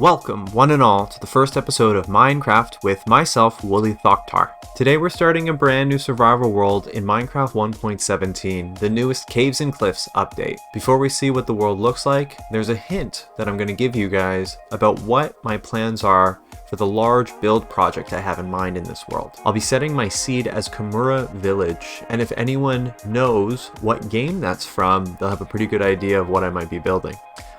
Welcome, one and all, to the first episode of Minecraft with myself, WolyThoctar. Today we're starting a brand new survival world in Minecraft 1.17, the newest Caves and Cliffs update. Before we see what the world looks like, there's a hint that I'm going to give you guys about what my plans are for the large build project I have in mind in this world. I'll be setting my seed as Kamura Village, and if anyone knows what game that's from, they'll have a pretty good idea of what I might be building.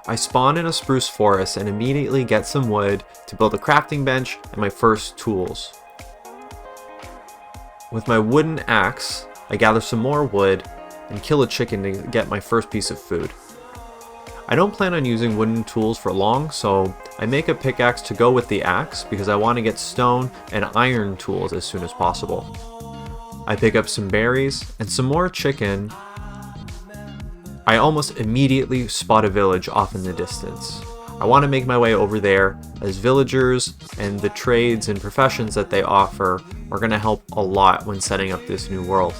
I spawn in a spruce forest and immediately get some wood to build a crafting bench and my first tools. With my wooden axe, I gather some more wood and kill a chicken to get my first piece of food. I don't plan on using wooden tools for long, so I make a pickaxe to go with the axe because I want to get stone and iron tools as soon as possible. I pick up some berries and some more chicken. I almost immediately spot a village off in the distance. I want to make my way over there, as villagers and the trades and professions that they offer are going to help a lot when setting up this new world.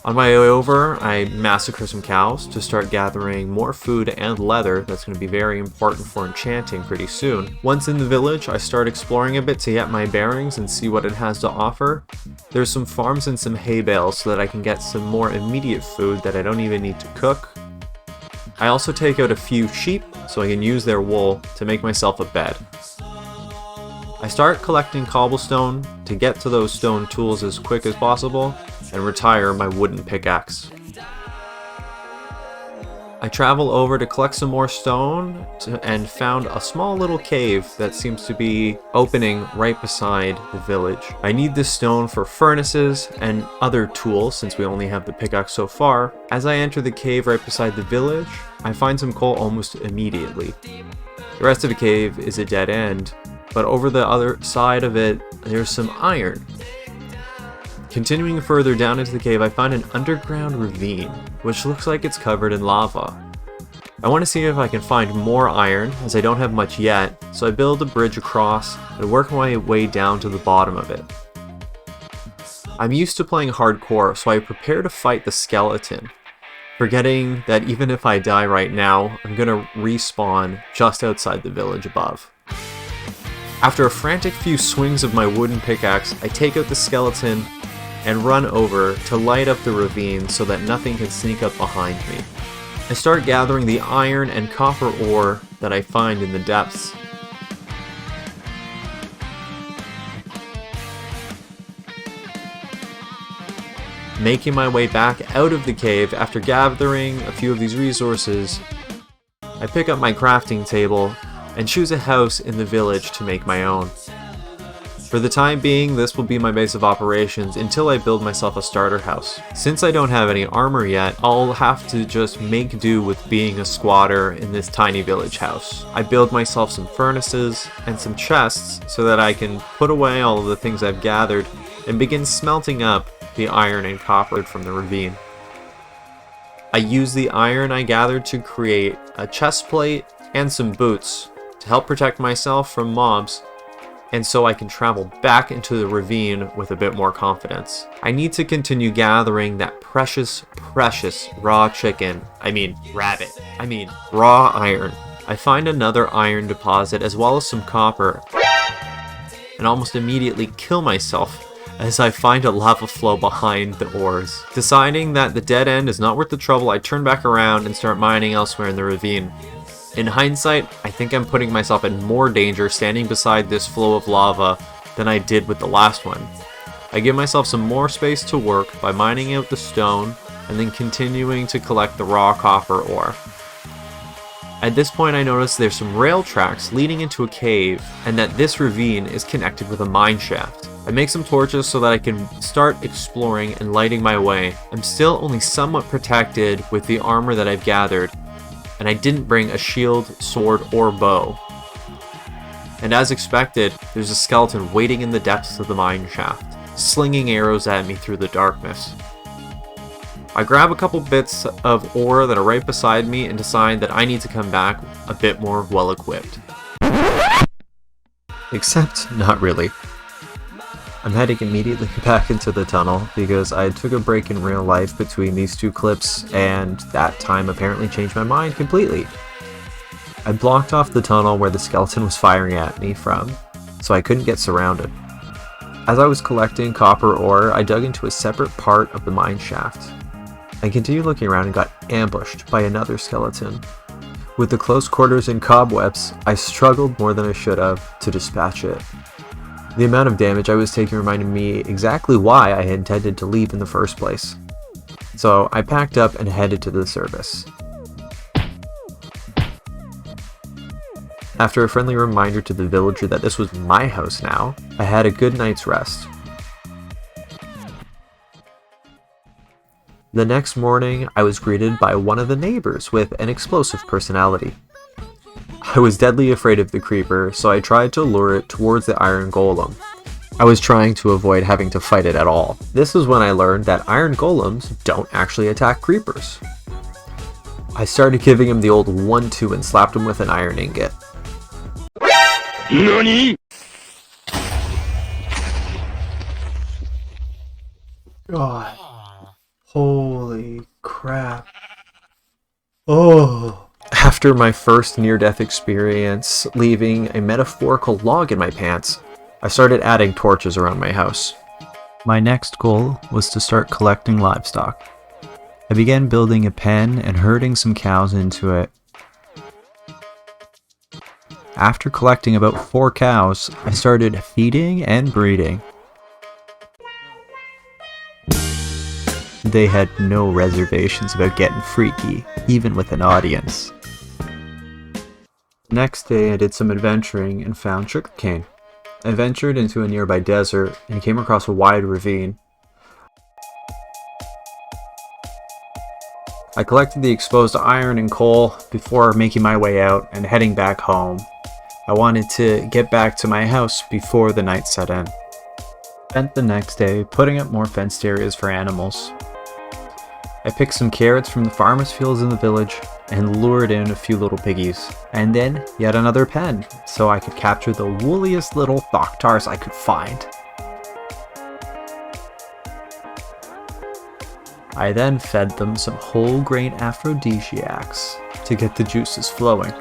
On my way over, I massacre some cows to start gathering more food and leather that's going to be very important for enchanting pretty soon. Once in the village, I start exploring a bit to get my bearings and see what it has to offer. There's some farms and some hay bales so that I can get some more immediate food that I don't even need to cook. I also take out a few sheep so I can use their wool to make myself a bed. I start collecting cobblestone to get to those stone tools as quick as possible and retire my wooden pickaxe. I travel over to collect some more stone and found a small little cave that seems to be opening right beside the village. I need this stone for furnaces and other tools since we only have the pickaxe so far. As I enter the cave right beside the village, I find some coal almost immediately. The rest of the cave is a dead end, but over the other side of it, there's some iron. Continuing further down into the cave, I find an underground ravine, which looks like it's covered in lava. I want to see if I can find more iron, as I don't have much yet, so I build a bridge across and work my way down to the bottom of it. I'm used to playing hardcore, so I prepare to fight the skeleton, forgetting that even if I die right now, I'm gonna respawn just outside the village above. After a frantic few swings of my wooden pickaxe, I take out the skeleton and run over to light up the ravine so that nothing can sneak up behind me. I start gathering the iron and copper ore that I find in the depths. Making my way back out of the cave after gathering a few of these resources, I pick up my crafting table and choose a house in the village to make my own. For the time being, this will be my base of operations until I build myself a starter house. Since I don't have any armor yet, I'll have to just make do with being a squatter in this tiny village house. I build myself some furnaces and some chests so that I can put away all of the things I've gathered and begin smelting up the iron and copper from the ravine. I use the iron I gathered to create a chest plate and some boots to help protect myself from mobs, and so I can travel back into the ravine with a bit more confidence. I need to continue gathering that precious raw raw iron. I find another iron deposit as well as some copper, and almost immediately kill myself as I find a lava flow behind the ores. Deciding that the dead end is not worth the trouble, I turn back around and start mining elsewhere in the ravine. In hindsight, I think I'm putting myself in more danger standing beside this flow of lava than I did with the last one. I give myself some more space to work by mining out the stone and then continuing to collect the raw copper ore. At this point I notice there's some rail tracks leading into a cave and that this ravine is connected with a mine shaft. I make some torches so that I can start exploring and lighting my way. I'm still only somewhat protected with the armor that I've gathered, and I didn't bring a shield, sword, or bow. And as expected, there's a skeleton waiting in the depths of the mine shaft, slinging arrows at me through the darkness. I grab a couple bits of ore that are right beside me and decide that I need to come back a bit more well-equipped. Except not really. I'm heading immediately back into the tunnel because I took a break in real life between these two clips, and that time apparently changed my mind completely. I blocked off the tunnel where the skeleton was firing at me from, so I couldn't get surrounded. As I was collecting copper ore, I dug into a separate part of the mine shaft. I continued looking around and got ambushed by another skeleton. With the close quarters and cobwebs, I struggled more than I should have to dispatch it. The amount of damage I was taking reminded me exactly why I had intended to leave in the first place. So I packed up and headed to the surface. After a friendly reminder to the villager that this was my house now, I had a good night's rest. The next morning, I was greeted by one of the neighbors with an explosive personality. I was deadly afraid of the creeper, so I tried to lure it towards the iron golem. I was trying to avoid having to fight it at all. This is when I learned that iron golems don't actually attack creepers. I started giving him the old 1-2 and slapped him with an iron ingot. NANI?! God. Holy crap. Oh. After my first near-death experience, leaving a metaphorical log in my pants, I started adding torches around my house. My next goal was to start collecting livestock. I began building a pen and herding some cows into it. After collecting about 4 cows, I started feeding and breeding. They had no reservations about getting freaky, even with an audience. Next day I did some adventuring and found sugarcane. I ventured into a nearby desert and came across a wide ravine. I collected the exposed iron and coal before making my way out and heading back home. I wanted to get back to my house before the night set in. Spent the next day putting up more fenced areas for animals. I picked some carrots from the farmer's fields in the village and lured in a few little piggies, and then yet another pen, so I could capture the wooliest little thoctars I could find. I then fed them some whole grain aphrodisiacs to get the juices flowing.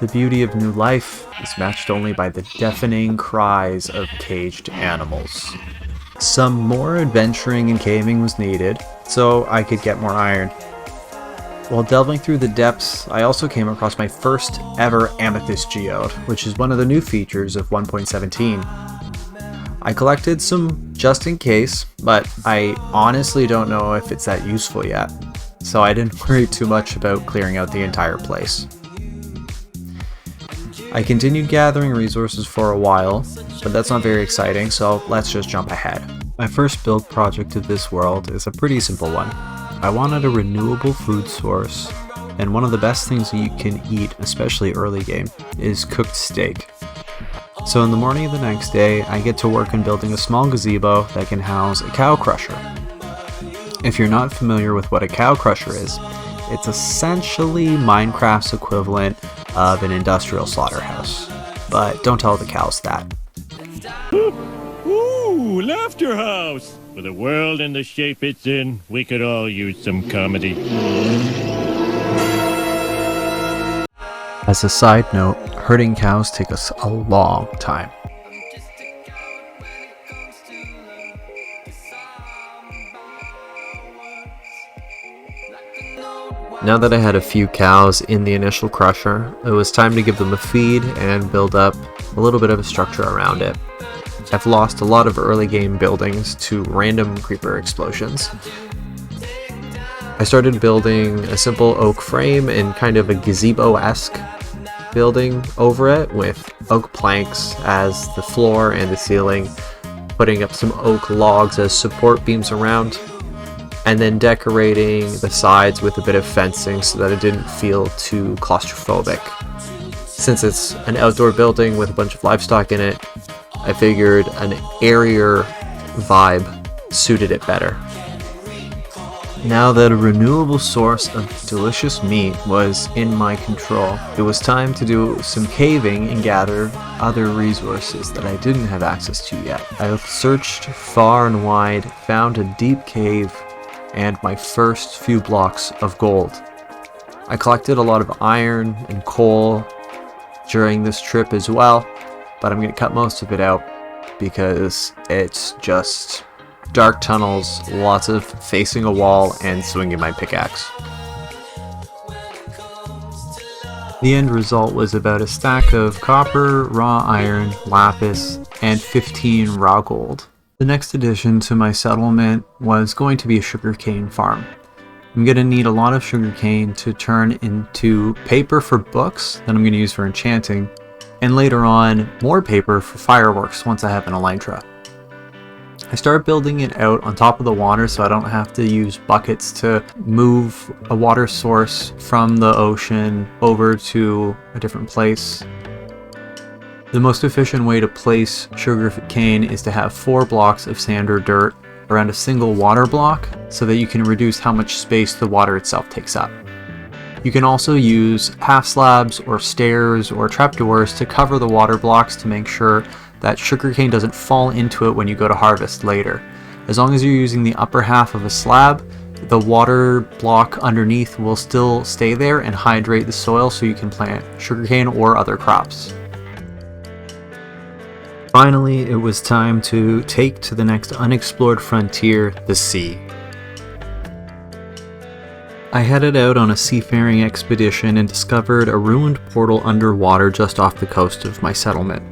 The beauty of new life is matched only by the deafening cries of caged animals. Some more adventuring and caving was needed, so I could get more iron. While delving through the depths, I also came across my first ever amethyst geode, which is one of the new features of 1.17. I collected some just in case, but I honestly don't know if it's that useful yet, so I didn't worry too much about clearing out the entire place. I continued gathering resources for a while, but that's not very exciting, so let's just jump ahead. My first build project of this world is a pretty simple one. I wanted a renewable food source, and one of the best things that you can eat, especially early game, is cooked steak. So in the morning of the next day, I get to work on building a small gazebo that can house a cow crusher. If you're not familiar with what a cow crusher is, it's essentially Minecraft's equivalent of an industrial slaughterhouse. But don't tell the cows that. Ooh, Laughter House! For the world and the shape it's in, we could all use some comedy. As a side note, herding cows take us a long time. Now that I had a few cows in the initial crusher, it was time to give them a feed and build up a little bit of a structure around it. I've lost a lot of early game buildings to random creeper explosions. I started building a simple oak frame and kind of a gazebo-esque building over it with oak planks as the floor and the ceiling, putting up some oak logs as support beams around, and then decorating the sides with a bit of fencing so that it didn't feel too claustrophobic. Since it's an outdoor building with a bunch of livestock in it, I figured an airier vibe suited it better. Now that a renewable source of delicious meat was in my control, it was time to do some caving and gather other resources that I didn't have access to yet. I searched far and wide, found a deep cave, and my first few blocks of gold. I collected a lot of iron and coal during this trip as well, but I'm going to cut most of it out because it's just dark tunnels, lots of facing a wall, and swinging my pickaxe. The end result was about a stack of copper, raw iron, lapis, and 15 raw gold. The next addition to my settlement was going to be a sugarcane farm. I'm going to need a lot of sugarcane to turn into paper for books that I'm going to use for enchanting, and later on more paper for fireworks once I have an elytra. I started building it out on top of the water so I don't have to use buckets to move a water source from the ocean over to a different place. The most efficient way to place sugarcane is to have 4 blocks of sand or dirt around a single water block so that you can reduce how much space the water itself takes up. You can also use half slabs or stairs or trapdoors to cover the water blocks to make sure that sugarcane doesn't fall into it when you go to harvest later. As long as you're using the upper half of a slab, the water block underneath will still stay there and hydrate the soil so you can plant sugarcane or other crops. Finally, it was time to take to the next unexplored frontier, the sea. I headed out on a seafaring expedition and discovered a ruined portal underwater just off the coast of my settlement.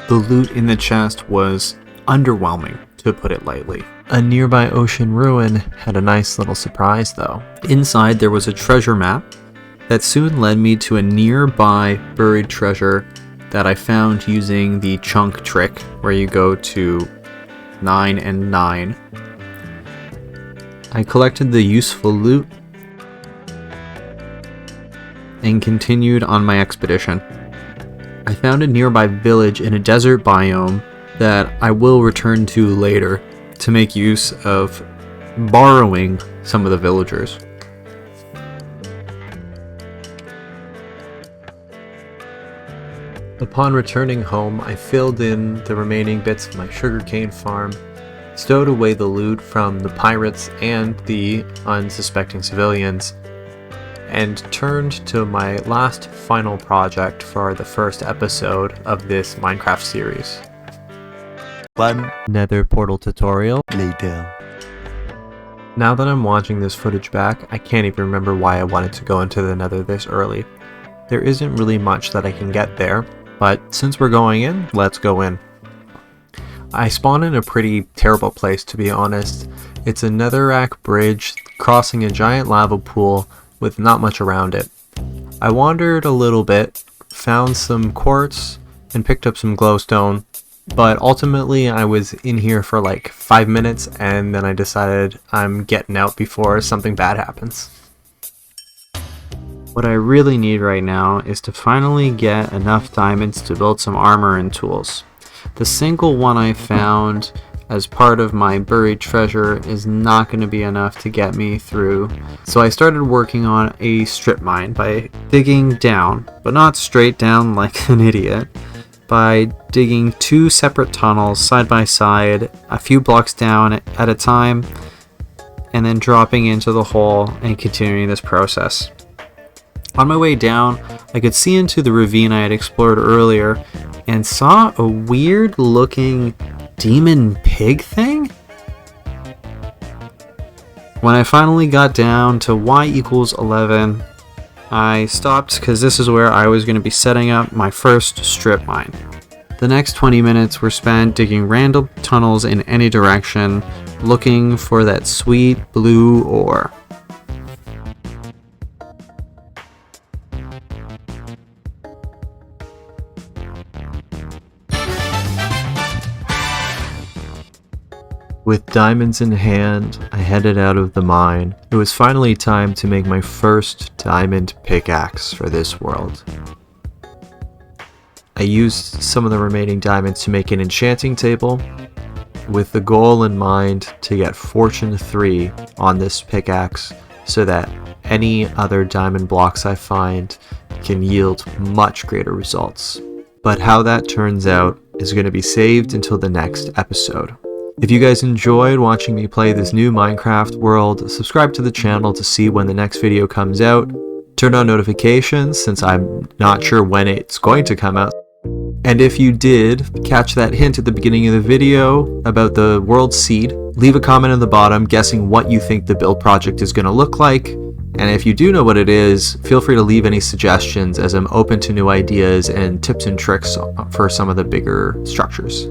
The loot in the chest was underwhelming, to put it lightly. A nearby ocean ruin had a nice little surprise though. Inside there was a treasure map that soon led me to a nearby buried treasure that I found using the chunk trick, where you go to 9 and 9. I collected the useful loot and continued on my expedition. I found a nearby village in a desert biome that I will return to later to make use of borrowing some of the villagers. Upon returning home, I filled in the remaining bits of my sugarcane farm, stowed away the loot from the pirates and the unsuspecting civilians, and turned to my last final project for the first episode of this Minecraft series. One Nether portal tutorial later. Now that I'm watching this footage back, I can't even remember why I wanted to go into the Nether this early. There isn't really much that I can get there, but since we're going in, let's go in. I spawned in a pretty terrible place, to be honest. It's a netherrack bridge crossing a giant lava pool with not much around it. I wandered a little bit, found some quartz, and picked up some glowstone, but ultimately I was in here for like 5 minutes and then I decided I'm getting out before something bad happens. What I really need right now is to finally get enough diamonds to build some armor and tools. The single one I found as part of my buried treasure is not going to be enough to get me through, so I started working on a strip mine by digging down, but not straight down like an idiot, by digging 2 separate tunnels side by side, a few blocks down at a time, and then dropping into the hole and continuing this process. On my way down, I could see into the ravine I had explored earlier and saw a weird looking demon pig thing? When I finally got down to y equals 11, I stopped because this is where I was going to be setting up my first strip mine. The next 20 minutes were spent digging random tunnels in any direction, looking for that sweet blue ore. With diamonds in hand, I headed out of the mine. It was finally time to make my first diamond pickaxe for this world. I used some of the remaining diamonds to make an enchanting table, with the goal in mind to get Fortune 3 on this pickaxe so that any other diamond blocks I find can yield much greater results. But how that turns out is going to be saved until the next episode. If you guys enjoyed watching me play this new Minecraft world, subscribe to the channel to see when the next video comes out. Turn on notifications since I'm not sure when it's going to come out. And if you did catch that hint at the beginning of the video about the world seed, leave a comment in the bottom guessing what you think the build project is going to look like. And if you do know what it is, feel free to leave any suggestions as I'm open to new ideas and tips and tricks for some of the bigger structures.